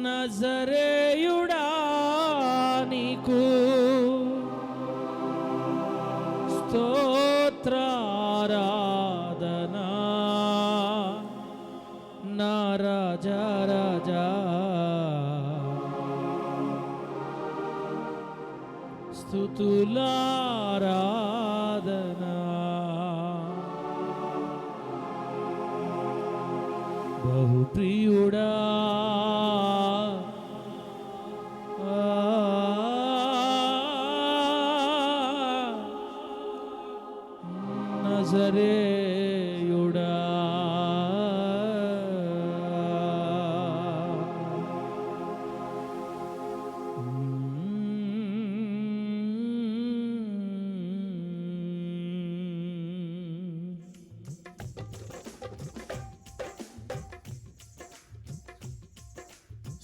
నజరేయుడా నీకు స్తోత్రారాధనా నా రాజా రాజా స్తుతులారాధనా బహుప్రియుడా నజరేయుడా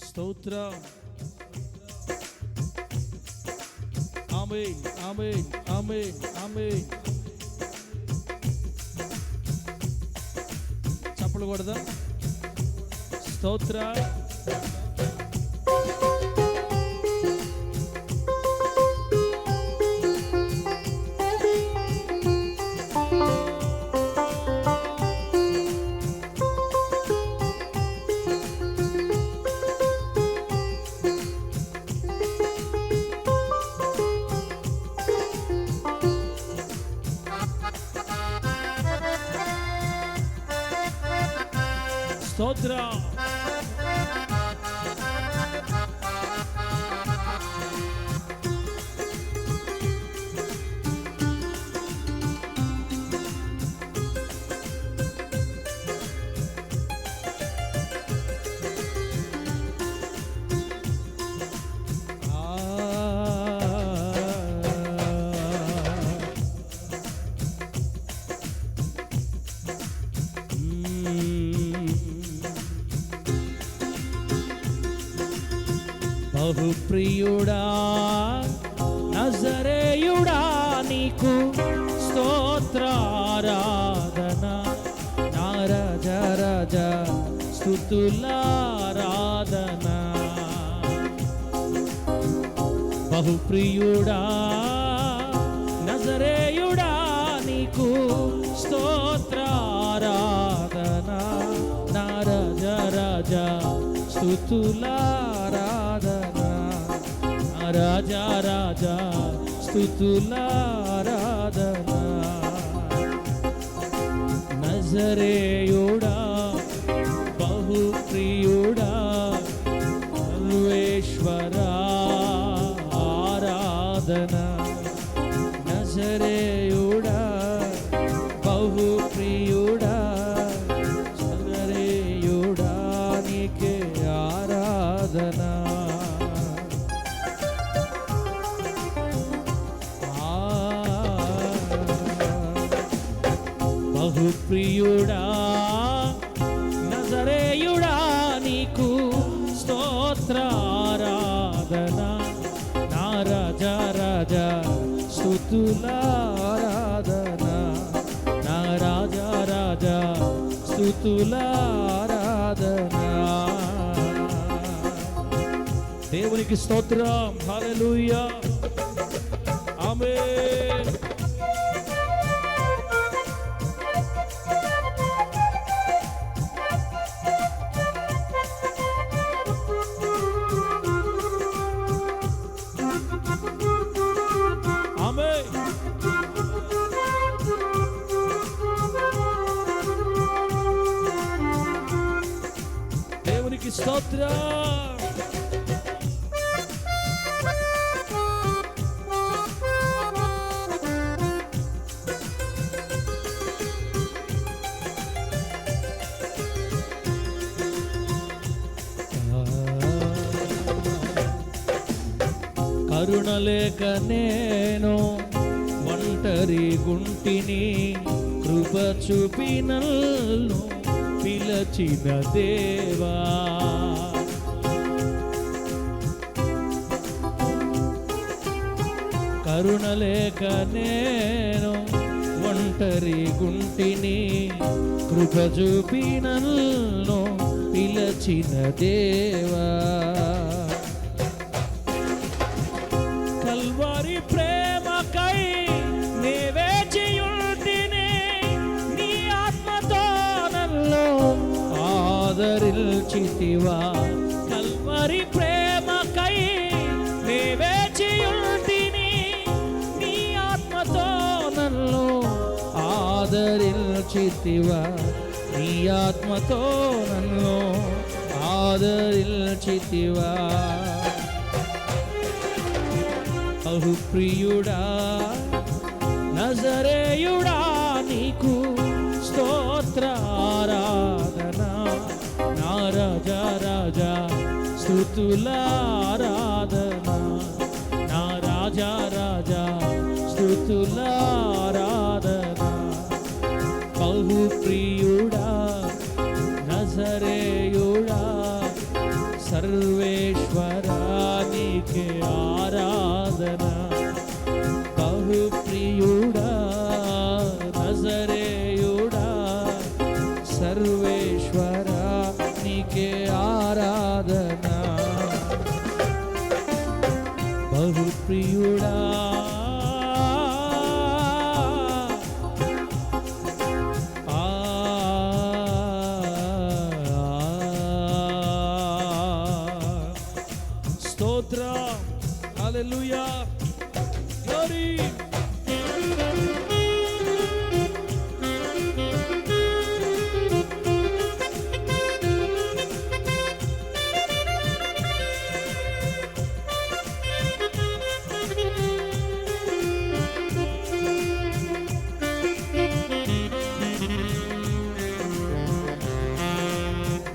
స్తోత్రం. ఆమేన్ ఆమేన్ ఆమేన్ ఆమేన్. చప్పలు కొడదాం. స్తోత్రం. స్తోత్రం. బహుప్రియుడా నజరేయుడా నీకు స్తోత్రారాధనా నా రాజా రాజా స్తుతులారాధనా. బహుప్రియుడా నజరేయుడా నీకు స్తోత్రారాధనా నా రాజా రాజా స్తుతులారాధనా రాజా రాజా స్తుతులారాధనా. నజరేయుడా బహుప్రియుడా సర్వేశ్వరా ఆరాధనా. నజరేయుడా బహుప్రియుడా నజరేయుడా నీకే ఆరాధనా. బహుప్రియుడా నజరేయుడా నీకు స్తోత్రారాధనా నా రాజా రాజా స్తుతులారాధనా నా రాజా రాజా స్తుతులారాధనా. దేవునికి స్తోత్రం. హల్లెలూయా. ఆమేన్. దేవునికి స్తోత్రం. కరుణలేక నేను ఒంటరి గుంటిని కృప చూపినల్ను పిలచిన దేవా. కరుణలేక నేను ఒంటరి గుంటిని కృప చూపినల్ను పిలచిన దేవా. నిలిచితివా కల్వరి ప్రేమకై నే వేచియుంటిని నీ ఆత్మతో నన్ను ఆదరించితివా నీ ఆత్మతో నన్ను ఆదరించితివా బహుప్రియుడా నజరేయుడా నీకు స్తోత్ర ఆరాధన నా రాజా రాజా స్తుతుల ఆరాధన నా రాజా రాజా స్తుతుల ఆరాధన బహుప్రియుడా నజరేయుడా సర్వేశ్వరా నీకే ఆరాధన బహుప్రియుడా నజరేయుడా సర్వేశ్వరా నీకే ఆరాధన బహుప్రియుడా స్తోత్రం హల్లెలూయా గ్లోరీ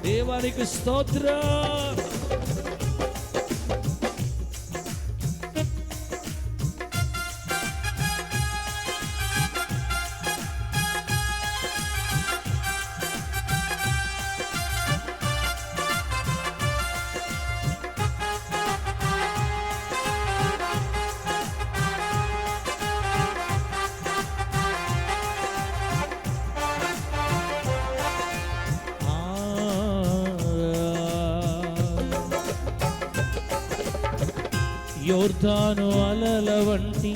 దేవానికి స్తోత్రం యోర్దాను అలల వంటి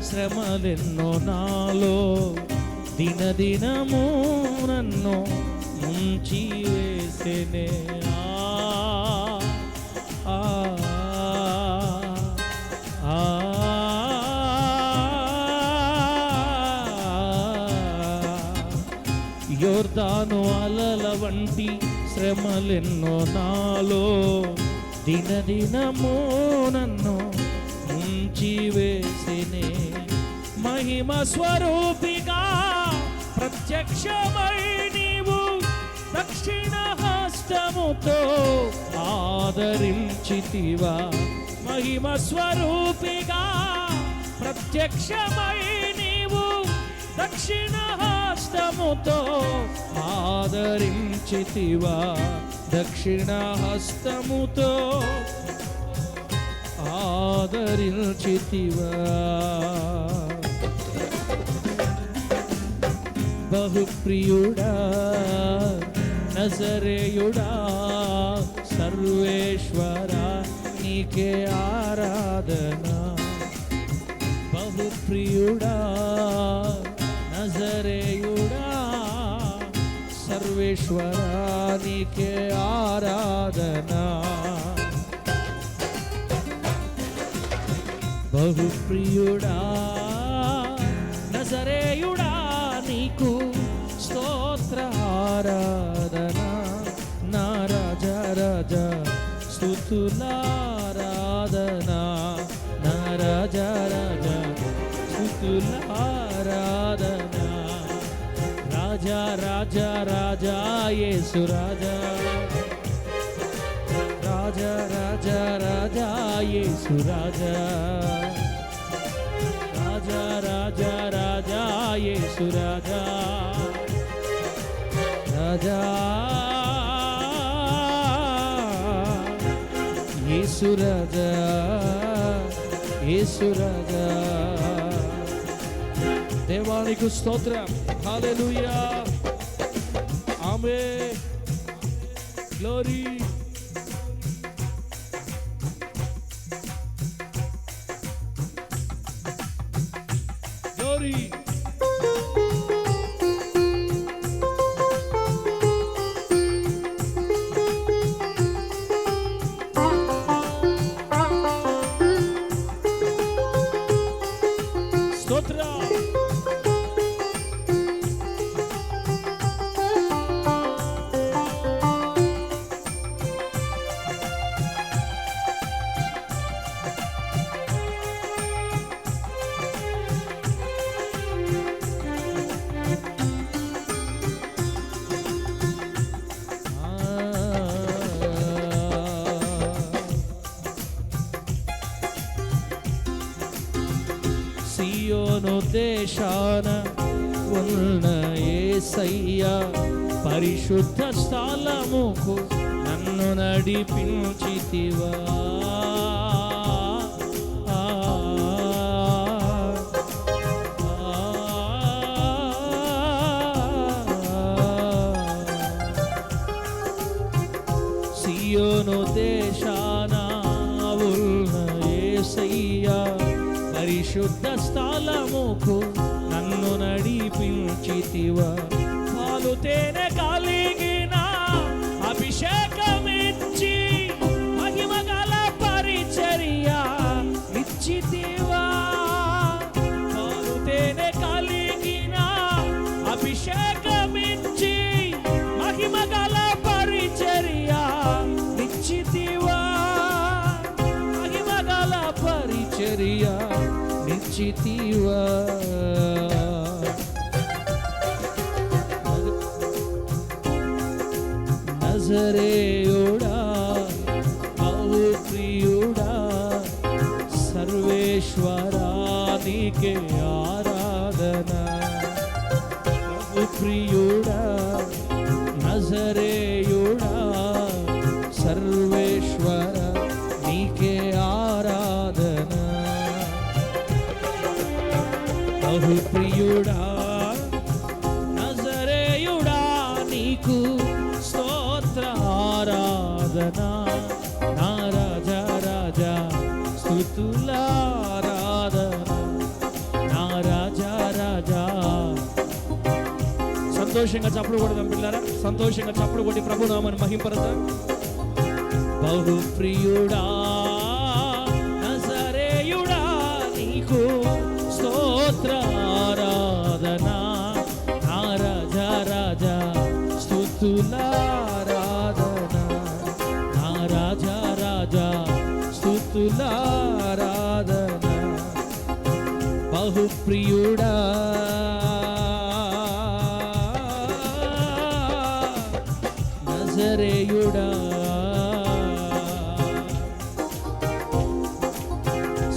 శ్రమలెన్నో నాలో దినదినము నన్ను ముంచి వేసెనే యోర్దాను అలల వంటి శ్రమలెన్నో నాలో దినదినము నన్ను ముంచి వేసినే మహిమ స్వరూపిగా ప్రత్యక్షమై నీవు దక్షిణ హస్తముతో ఆదరించితివా మహిమ స్వరూపిగా ప్రత్యక్షమై నీవు దక్షిణ హస్తముతో ఆదరించితివా దక్షిణ హస్తముతో ఆదరించితివా బహుప్రియుడా నజరేయుడా సర్వేశ్వరా నీకే ఆరాధన బహుప్రియుడా నజరేయుడా సర్వేశ్వరా నీకే ఆరాధన బహుప్రియుడా నజరేయుడా నీకు స్తోత్ర ఆరాధన నా రాజా రాజా స్తుతులారాధన నా రాజా రాజా స్తుతులారాధన రాజా రాజా రాజా యేసు రాజా రాజా రాజా రాజా యేసు రాజా రాజా రాజా రాజా యేసు రాజా రాజా యేసు రాజా యేసు రాజా దేవానికి స్తోత్రం హల్లెలూయా ఆమేన్ గ్లోరీ గ్లోరీ దేశాన ఉన్న యేసయ్యా పరిశుద్ధ స్థలముకు నన్ను నడిపించితివా. సియోను దేశాన ఉన్న యేసయ్యా పరిశుద్ధ స్థలముకు నన్ను నడిపించితివా. పాలు తేనె కలిగిన అభిషేకమిచ్చి మహిమ గల పరిచర్య ఇచ్చితివా. పాలు తేనె కలిగిన అభిషేకమిచ్చి మహిమ గల పరిచర్య ఇచ్చితివా. మహిమ గల పరిచర్య ఇచ్చితివా. నజరేయుడా బహు ప్రియుడా సర్వేశ్వరా నీకే ఆరాధన. బహు ప్రియుడా నజరేయుడా సర్వేశ్వర నీకే ఆరాధన. బహు ప్రియుడా నజరేయుడా నీకు స్తోత్ర ఆరాధన. నా రాజా రాజా స్తుతులారాధన. నా రాజా రాజా. సంతోషంగా చప్పుడు కొడదాం పిల్లారా, సంతోషంగా చప్పుడు కొట్టి ప్రభునామని మహింపరదా. బహు ప్రియుడా నజరేయుడా నీకు స్తోత్ర ఆరాధన. నా రాజా రాజా స్తుతులారాధన. నా రాజా రాజా స్తుతులారాధన. బహు ప్రియుడా నజరేయుడా.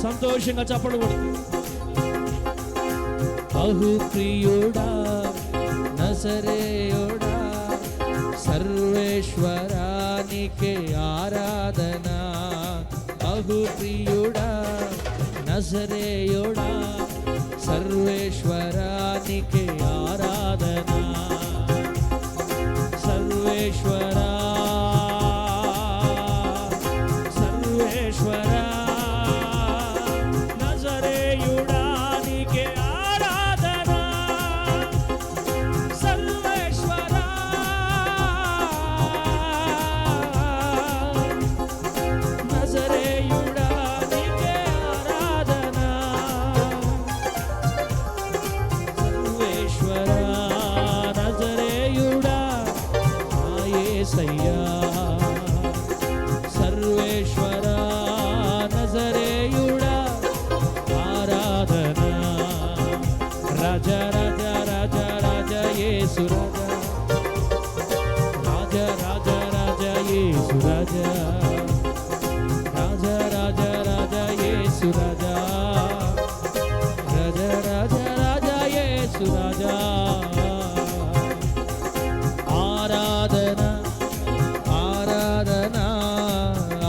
సంతోషంగా చప్పట్లు కొడుతూ బహు ప్రియుడా నజరేయుడా సర్వేశ్వరా నీకే ఆరాధన. బహు ప్రియుడా నజరేయుడా సర్వేశ్వరా నీకే ఆరాధన. సర్వేశ్వరా సర్వేశ్వరా నజరేయుడా నీకే ఆరాధన. సర్వేశ్వరా నజరేయుడా నీకే ఆరాధన. సర్వేశ్వరా నజరేయుడా యేసయ్యా. సర్వేశ్వరా నజరేయుడా ఆరాధన. రాజా రాజా రాజా రాజా యేసు రాజా. రాజా రాజా రాజా యేసు రాజా. రాజా రాజా రాజా యేసు రాజా. రాజా రాజా రాజా యేసు రాజా. ఆరాధన ఆరాధన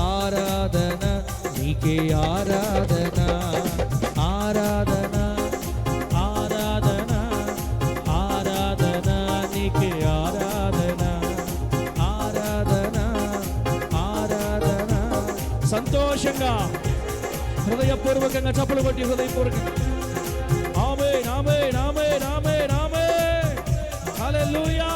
ఆరాధన నీకే ఆరాధన. ఆరాధన ఆరాధన ఆరాధన నీకే ఆరాధన. ఆరాధన ఆరాధన. సంతోషంగా హృదయపూర్వకంగా చప్పలు కొట్టి హృదయపూర్వకంగా ఆమేన్ ఆమేన్ ఆమేన్ ఆమేన్ ఆమేన్. హల్లెలూయా.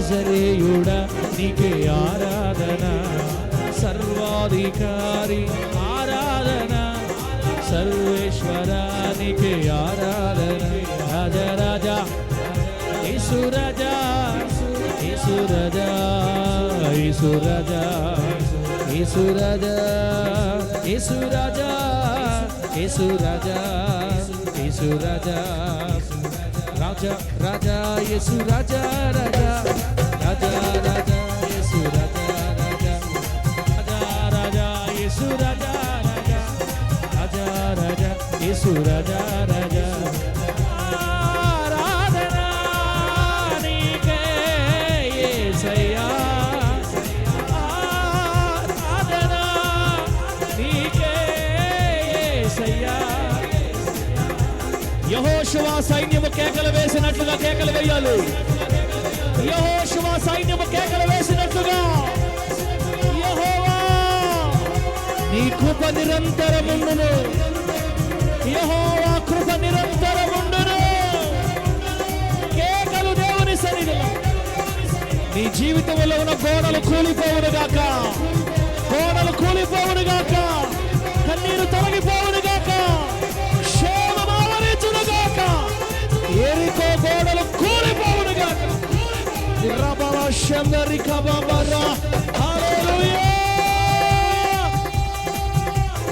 నజరేయుడా నీకే ఆరాధన, సర్వాధికారి ఆరాధన, సర్వేశ్వరా నీకే ఆరాధన, రాజా రాజా యేసు రాజా, యేసు రాజా, యేసు రాజా, యేసు రాజా, యేసు రాజా, యేసు రాజా, యేసు రాజా, రాజా రాజా యేసు రాజా, రాజా రాజా రాజా యేసు రాజా, రాజా రాజా రాజా యేసు రాజా, రాజా రాజా రాజా యేసు రాజా, రాజా ఆరాధనా నీకే యేసయ్యా, ఆరాధనా నీకే యేసయ్యా. యెహోషువ సైన్యము కేకలు వేసినట్లుగా కేకలు వేయాలి. యెహోషువ సైన్యము కేకలు వేసినట్లుగా, యెహోవా నీ కృప నిరంతరముండును, యెహోవా కృప నిరంతరముండును. కేకలు దేవుని సన్నిధిలో. నీ జీవితంలో ఉన్న గోడలు కూలిపోవును గాక, గోడలు కూలిపోవును గాక, కన్నీరు తొలగిపోవును గాక, క్షేమం ఆవరించును గాక, ఎరికో గోడలు కూలిపోవును గాక. రబల శందరిక బాబరా, హల్లెలూయా.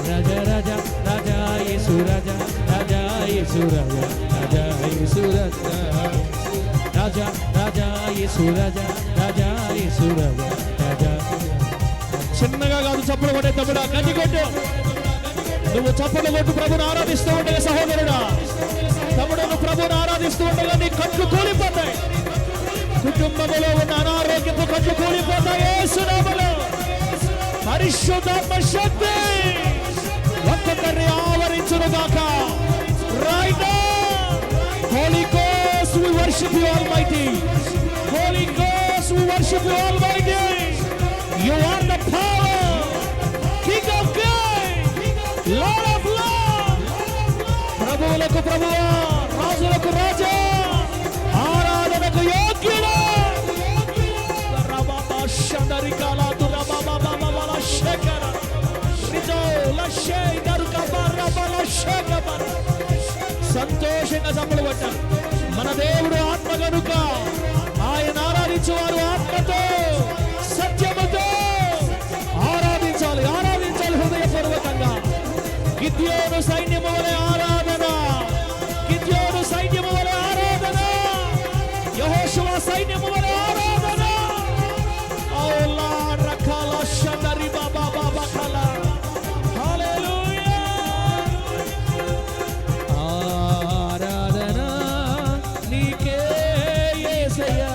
రాజా రాజా రాజా యేసు రాజా, రాజా యేసు రాజా, రాజా యేసు రాజా, రాజా రాజా యేసు రాజా, రాజా యేసు రాజా, రాజా. చిన్నగా కాదు చప్పలు కొట్టే తమ్ముడా, గట్టి కొట్టు. నువ్వు చప్పలు కొట్టు ప్రభుని ఆరాధిస్తూ ఉండగా సహోదరుడా, తమ్ముడు నువ్వు ప్రభుని ఆరాధిస్తూ ఉండగా నీ కట్లు కూలిపోతాయి. కుటుంబంలో ఉన్న అనారోగ్యపు కట్లు కూలిపోతాయి యేసు నామములో. పరిశుద్ధాత్మ శక్తి ఒక్కొక్కరిని ఆవరించును గాక. Right now, Holy Ghost, we worship you Almighty. Holy Ghost, we worship you Almighty. You are the power, King of Kings, Lord of Lords. ప్రభువులకు ప్రభువా, రాజులకు రాజా, ఆరాధనకు యోగ్యుడా. రబాబా షందరికాలా దురబాబాబాబాలా శేఖర రిజోలా షేదరుకా బరబాలా శేఖర. సంతోషంగా చప్పలు కొట్టాలి. మన దేవుడు ఆత్మ గనుక ఆయన ఆరాధించేవారు ఆత్మతో సత్యముతో ఆరాధించాలి, ఆరాధించాలి హృదయపూర్వకంగా. గిద్యోను సైన్యము వలె ఆరాధన, గిద్యోను సైన్యము వలె ఆరాధన, యెహోషువ సైన్యము వలె ఆరాధన. ఔలా రకాల షందరి బాబా బాబా కల. హల్లెలూయా. ఆరాధన నీకే యేసయ్యా,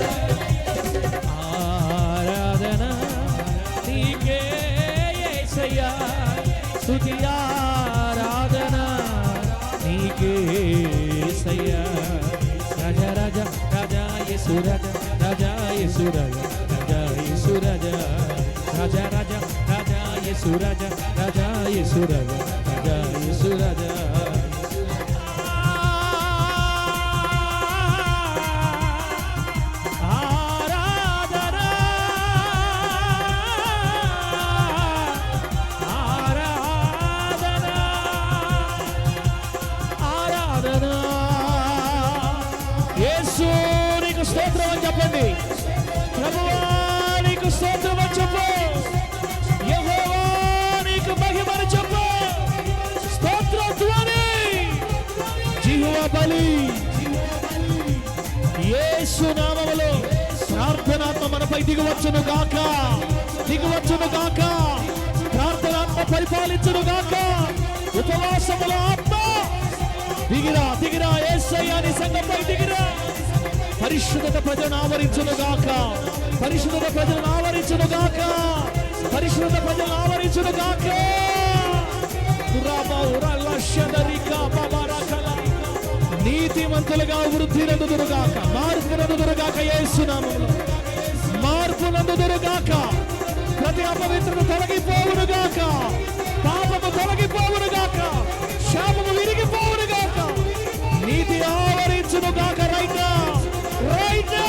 ఆరాధన నీకే యేసయ్యా, స్తుతి ఆరాధన నీకే యేసయ్యా. రాజా రాజా రాజా యేసు రాజా, రాజా యేసు రాజా, రాజా యేసు రాజా, రాజా రాజా రాజా యేసు రాజా, రాజా యేసు రాజా, రాజా యేసు రాజా. ఆరాధన ఆరాధన ఆరాధన. యేసు నీకు స్తోత్రం అని చెప్పండి. ప్రభువా నీకు స్తోత్రం అని చెప్పు. యెహోవా నీకు మహిమని చెప్పు. స్తోత్ర ధ్వని, జిహ్వ బలి. యేసు నామములో ప్రార్థనాత్మ మనపై దిగువచ్చును గాక, దిగువచ్చును గాక. ప్రార్థనాత్మ పరిపాలించును గాక. ఉపవాసముల ఆత్మ దిగిరా, దిగిరా యేసయ్యా నీ సంఘంపై దిగిరా. పరిశుద్ధత ప్రజలను ఆవరించును గాక, పరిశుద్ధత ప్రజలను ఆవరించును గాక, పరిశుద్ధత ప్రజలను ఆవరించును గాక. నీతిమంతులుగా వృద్ధి నందుదురుగాక, మార్పు నందుదురుగాక. యేసు నామములో మార్పు నందుదురుగాక. ప్రతి అపవిత్రత తొలగిపోవునుగాక, పాపము తొలగిపోవునుగాక, శాపము విరిగిపోవునుగాక, నీతి ఆవరించునుగాక. Right now, right now.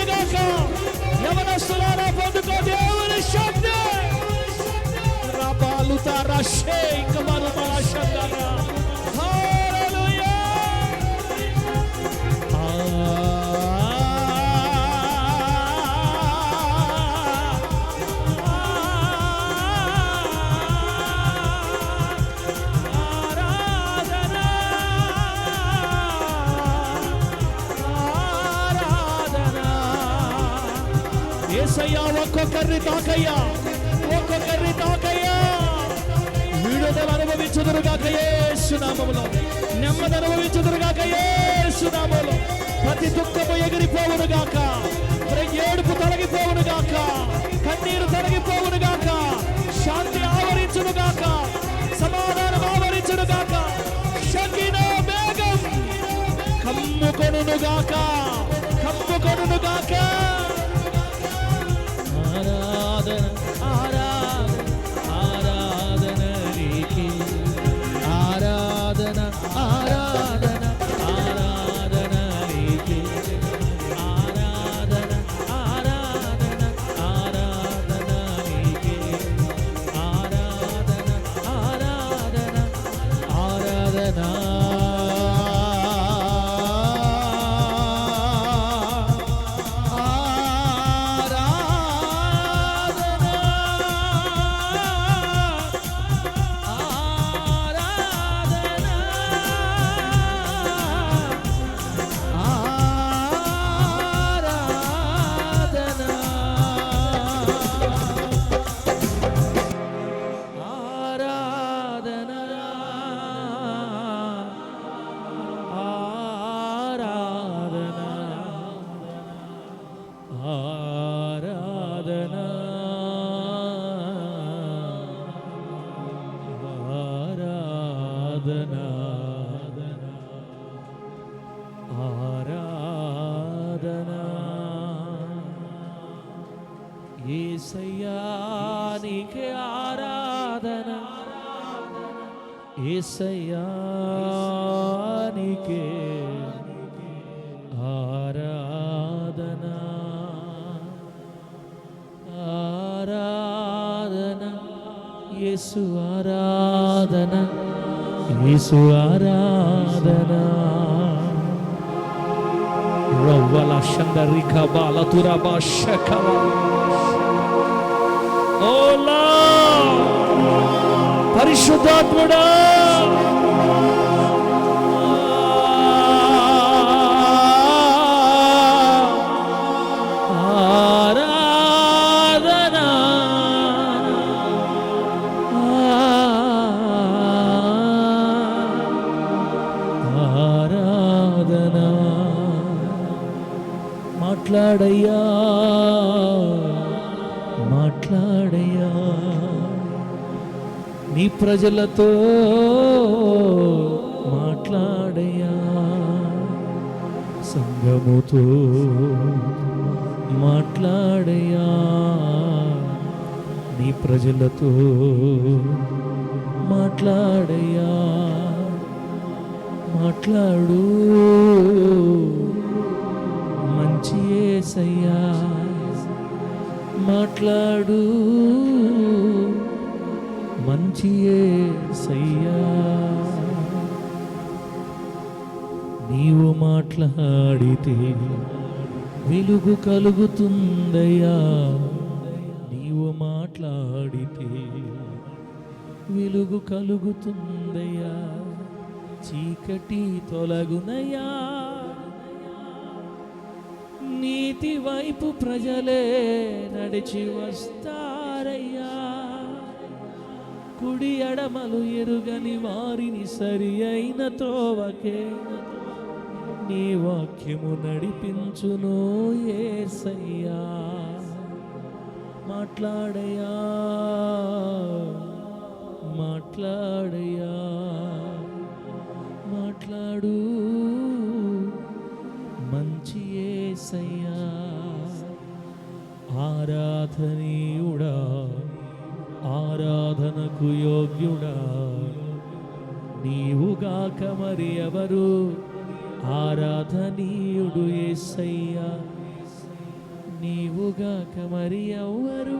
యేసయ్యా ఒక్కొక్కరిని తాకయ్యా, ఒక్కొక్కరిని తాకయ్యా. విడుదల అనుభవించుదురుగాక యేసు నామములో, నెమ్మది అనుభవించుదురుగాక యేసు నామములో. ప్రతి దుఃఖము ఎగిరిపోవునుగాక, ప్రతి ఏడుపు తొలగిపోవునుగాక, కన్నీరు తొలగిపోవునుగాక, శాంతి ఆవరించునుగాక, సమాధానం ఆవరించునుగాక, షకీనా మేఘం కమ్ముకొనుగాక, కమ్ముకొనుగాక. ఆరాధన ఆరాధన ఆరాధన నీకే, ఆరాధన ఆరాధన ఆరాధన నీకే, ఆరాధన ఆరాధన ఆరాధన నీకే, ఆరాధన ఆరాధన ఆరాధన. యేసయ్యా నీకే ఆరాధన, యేసయ్యా నీకే ఆరాధన, ఆరాధన యేసు ఆరాధన, యేసు ఆరాధన. రవ్వల షందరిక బాల తురబా షకవ. ఓలా పరిశుద్ధాత్ముడా, ఆరాధన ఆరాధన. మాట్లాడయ్యా, మాట్లాడయ్యా, నీ ప్రజలతో మాట్లాడయ్యా, సంఘముతో మాట్లాడయ్యా, నీ ప్రజలతో మాట్లాడయ్యా. మాట్లాడు మంచి యేసయ్యా, మాట్లాడు మంచి యేసయ్యా. నీవు మాట్లాడితే వెలుగు కలుగుతుందయ్యా, నీవు మాట్లాడితే వెలుగు కలుగుతుందయ్యా, చీకటి తొలగునయ్యా. నీతి వైపు ప్రజలే నడిచి వస్తారయ్యా, కుడి ఎడమలు ఎరుగని వారిని సరి అయిన త్రోవకే నీ వాక్యము నడిపించును యేసయ్యా. మాట్లాడయ్యా, మాట్లాడయ్యా, మాట్లాడు మంచి యేసయ్యా. ఆరాధనీయుడా, ఆరాధనకు యోగ్యుడా, నీవుగాక మరి ఎవరు? ఆరాధనీయుడు యేసయ్యా, నీవుగాక మరి ఎవరు?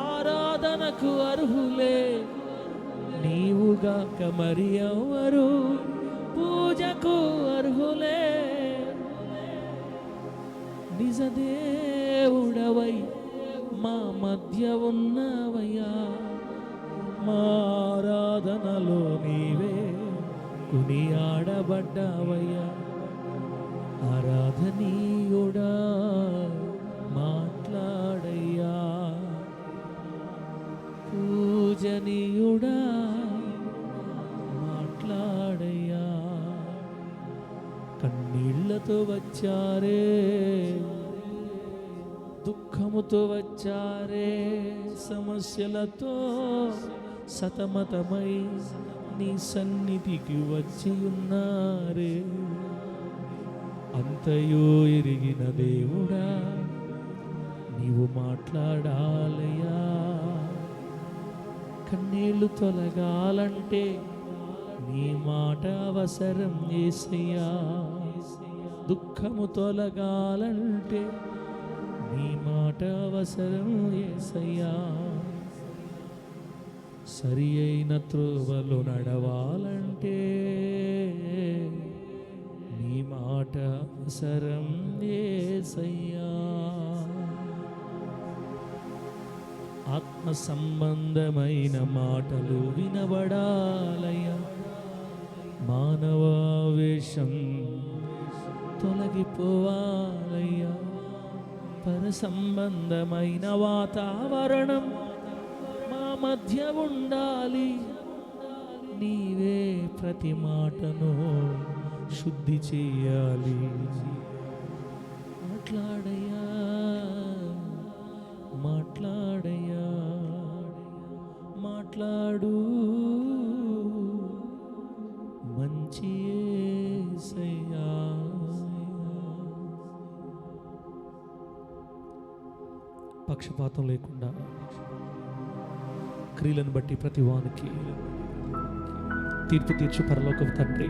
ఆరాధనకు అర్హులే, నీవుగాక మరి ఎవరు పూజకు అర్హులే. నిజ దేవుడవై మా మధ్య ఉన్నవయ్యా, మా ఆరాధనలో నీవే కొనియాడబడ్డావయ్యా. ఆరాధనీయుడా మాట్లాడయ్యా, పూజనీయుడా మాట్లాడయ్యా. కన్నీళ్లతో వచ్చారే, దుఃఖముతో వచ్చారే, సమస్యలతో సతమతమై నీ సన్నిధికి వచ్చి ఉన్నారే. అంతయో ఎరిగిన దేవుడా నీవు మాట్లాడాలయ్యా. కన్నీళ్లు తొలగాలంటే నీ మాట అవసరం యేసయ్యా. దుఃఖము తొలగాలంటే నీ మాట అవసరం యేసయ్యా. సరి అయిన త్రోవలో నడవాలంటే నీ మాట అవసరం యేసయ్యా. ఆత్మ సంబంధమైన మాటలు వినబడాలయ్యా. మానవావేశం తొలగిపోవాలయ్యా. పర సంబంధమైన వాతావరణం మా మధ్య ఉండాలి. నీవే ప్రతి మాటను శుద్ధి చేయాలి. మాట్లాడయ్యా, మాట్లాడయ్యా, మాట్లాడు మంచి యేసయ్యా. పక్షపాతం లేకుండా క్రియలను బట్టి ప్రతి వానికి తీర్పు తీర్చు పరలోకపు తండ్రి,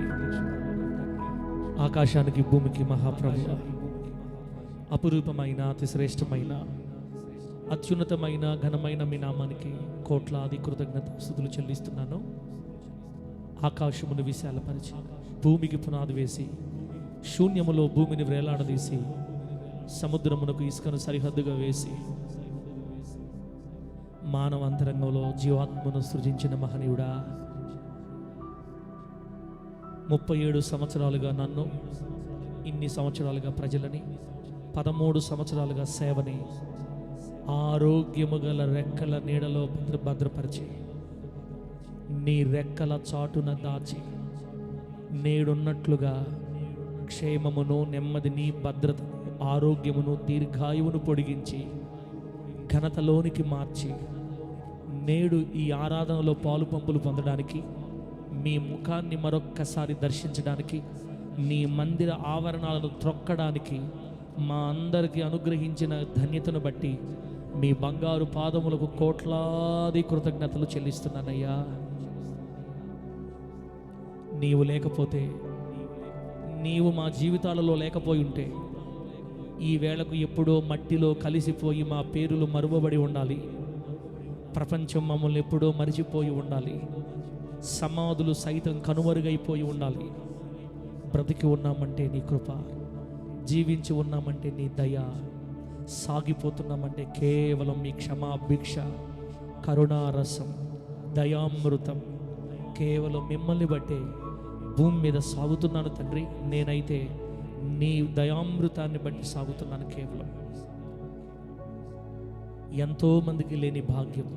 ఆకాశానికి భూమికి మహాప్రభు, అపురూపమైన అతి శ్రేష్టమైన అత్యున్నతమైన ఘనమైన మీ నామానికి కోట్లాది కృతజ్ఞతాస్తుతులు చెల్లిస్తున్నాను. ఆకాశమును విశాలపరిచి భూమికి పునాది వేసి శూన్యములో భూమిని వ్రేలాడదీసి సముద్రమునకు ఇసుకను సరిహద్దుగా వేసి మానవ అంతరంగంలో జీవాత్మను సృజించిన మహనీయుడా, 37 సంవత్సరాలుగా నన్ను, ఇన్ని సంవత్సరాలుగా ప్రజలని, 13 సంవత్సరాలుగా సేవని ఆరోగ్యము గల రెక్కల నీడలో భద్రపరిచి నీ రెక్కల చాటున దాచి నేడున్నట్లుగా క్షేమమును, నెమ్మదిని, భద్రతను, ఆరోగ్యమును, దీర్ఘాయువును పొడిగించి ఘనతలోనికి మార్చి నేడు ఈ ఆరాధనలో పాలు పంపులు పొందడానికి, మీ ముఖాన్ని మరొక్కసారి దర్శించడానికి, నీ మందిర ఆవరణాలను త్రొక్కడానికి మా అందరికీ అనుగ్రహించిన ధన్యతను బట్టి మీ బంగారు పాదములకు కోట్లాది కృతజ్ఞతలు చెల్లిస్తున్నానయ్యా. నీవు లేకపోతే, నీవు మా జీవితాలలో లేకపోయి ఉంటే ఈ వేళకు ఎప్పుడో మట్టిలో కలిసిపోయి మా పేరులు మరువబడి ఉండాలి. ప్రపంచం మమ్మల్ని ఎప్పుడో మరిచిపోయి ఉండాలి. సమాధులు సైతం కనుమరుగైపోయి ఉండాలి. బ్రతికి ఉన్నామంటే నీ కృప, జీవించి ఉన్నామంటే నీ దయ, సాగిపోతున్నామంటే కేవలం మీ క్షమాభిక్ష, కరుణారసం, దయామృతం. కేవలం మిమ్మల్ని బట్టే భూమి మీద సాగుతున్నాను తండ్రి. నేనైతే నీ దయామృతాన్ని బట్టి సాగుతున్నాను. కేవలం ఎంతోమందికి లేని భాగ్యం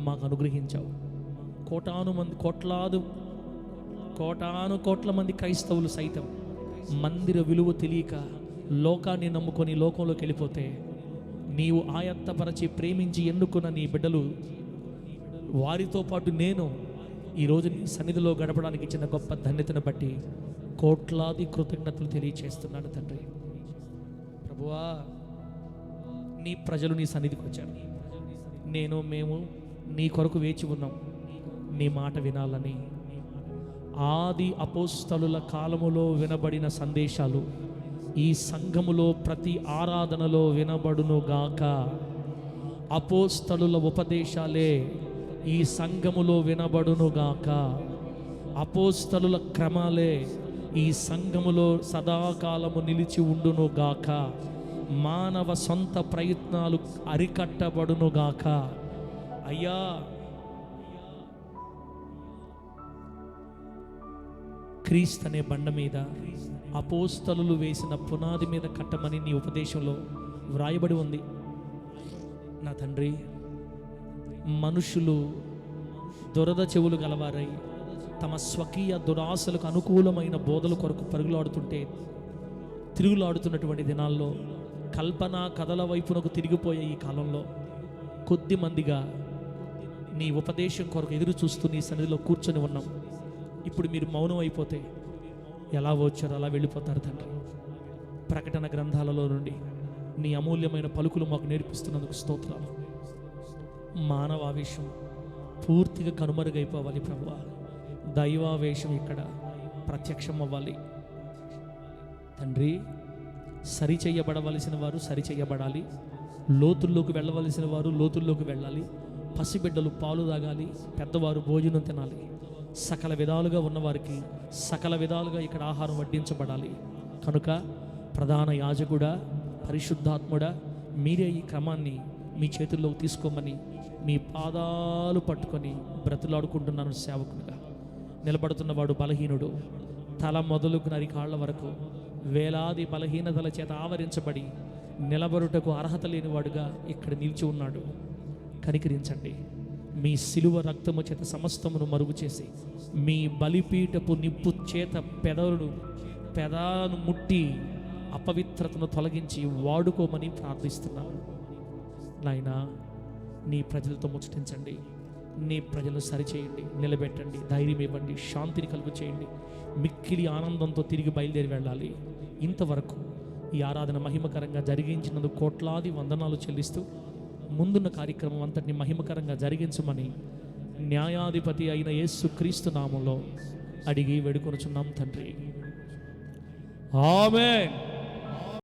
మాకు అనుగ్రహించావు. కోటాను కోట్ల మంది క్రైస్తవులు సైతం మందిర విలువ తెలియక లోకాన్ని నమ్ముకొని లోకంలోకి వెళ్ళిపోతే, నీవు ఆయత్తపరచి ప్రేమించి ఎన్నుకున్న నీ బిడ్డలు, వారితో పాటు నేను ఈరోజు నీ సన్నిధిలో గడపడానికి ఇచ్చిన గొప్ప ధన్యతను బట్టి కోట్లాది కృతజ్ఞతలు తెలియచేస్తున్నాను తండ్రి. ప్రభువా, నీ ప్రజలు నీ సన్నిధికి వచ్చారు. మేము నీ కొరకు వేచి ఉన్నాం నీ మాట వినాలని. ఆది అపోస్తలుల కాలములో వినబడిన సందేశాలు ఈ సంఘములో ప్రతి ఆరాధనలో వినబడునుగాక. అపోస్తలుల ఉపదేశాలే ఈ సంఘములో వినబడునుగాక. అపోస్తలుల క్రమాలే ఈ సంఘములో సదాకాలము నిలిచి ఉండునుగాక. మానవ సొంత ప్రయత్నాలు అరికట్టబడునుగాక. అయ్యా, క్రీస్తు అనే బండ మీద అపోస్తలులు వేసిన పునాది మీద కట్టమని నీ ఉపదేశంలో వ్రాయబడి ఉంది. నా తండ్రి, మనుషులు దురద చెవులు గలవారై తమ స్వకీయ దురాశలకు అనుకూలమైన బోధల కొరకు తిరుగులాడుతున్నటువంటి దినాల్లో, కల్పన కథల వైపునకు తిరిగిపోయే ఈ కాలంలో కొద్ది మందిగా నీ ఉపదేశం కొరకు ఎదురు చూస్తూ నీ సన్నిధిలో కూర్చొని ఉన్నాం. ఇప్పుడు మీరు మౌనం అయిపోతే ఎలా వచ్చారో అలా వెళ్ళిపోతారు తండ్రి. ప్రకటన గ్రంథాలలో నుండి నీ అమూల్యమైన పలుకులు మాకు నేర్పిస్తున్నందుకు స్తోత్రాలు. మానవావేశం పూర్తిగా కనుమరుగైపోవాలి ప్రభువా. దైవావేశం ఇక్కడ ప్రత్యక్షం అవ్వాలి తండ్రి. సరిచేయబడవలసిన వారు సరిచేయబడాలి, లోతుల్లోకి వెళ్ళవలసిన వారు లోతుల్లోకి వెళ్ళాలి, పసిబిడ్డలు పాలు తాగాలి, పెద్దవారు భోజనం తినాలి. సకల విధాలుగా ఉన్నవారికి సకల విధాలుగా ఇక్కడ ఆహారం వడ్డించబడాలి. కనుక ప్రధాన యాజకుడా, పరిశుద్ధాత్ముడా, మీరే ఈ క్రమాన్ని మీ చేతుల్లోకి తీసుకోమని మీ పాదాలు పట్టుకొని బ్రతులాడుకుంటున్నాను సేవకునిగా. నిలబడుతున్నవాడు బలహీనుడు, తల మొదలుకు నరికాళ్ల వరకు వేలాది బలహీనతల చేత ఆవరించబడి నిలబడుటకు అర్హత లేనివాడుగా ఇక్కడ నిలిచి ఉన్నాడు. కనికరించండి. మీ శిలువ రక్తము చేత సమస్తమును మరుగు చేసి మీ బలిపీఠపు నిప్పు చేత పెదాలను ముట్టి అపవిత్రతను తొలగించి వాడుకోమని ప్రార్థిస్తున్నాను. నాయనా, నీ ప్రజలతో ముచ్చటించండి, నీ ప్రజలను సరిచేయండి, నిలబెట్టండి, ధైర్యం ఇవ్వండి, శాంతిని కలుగు చేయండి. మిక్కిలి ఆనందంతో తిరిగి బయలుదేరి వెళ్ళాలి. ఇంతవరకు ఈ ఆరాధన మహిమకరంగా జరిగించినందుకు కోట్లాది వందనాలు చెల్లిస్తూ ముందున్న కార్యక్రమం అంతటిని మహిమకరంగా జరిగించమని న్యాయాధిపతి అయిన యేసుక్రీస్తు నామములో అడిగి వేడుకొనుచున్నాం తండ్రి. ఆమేన్.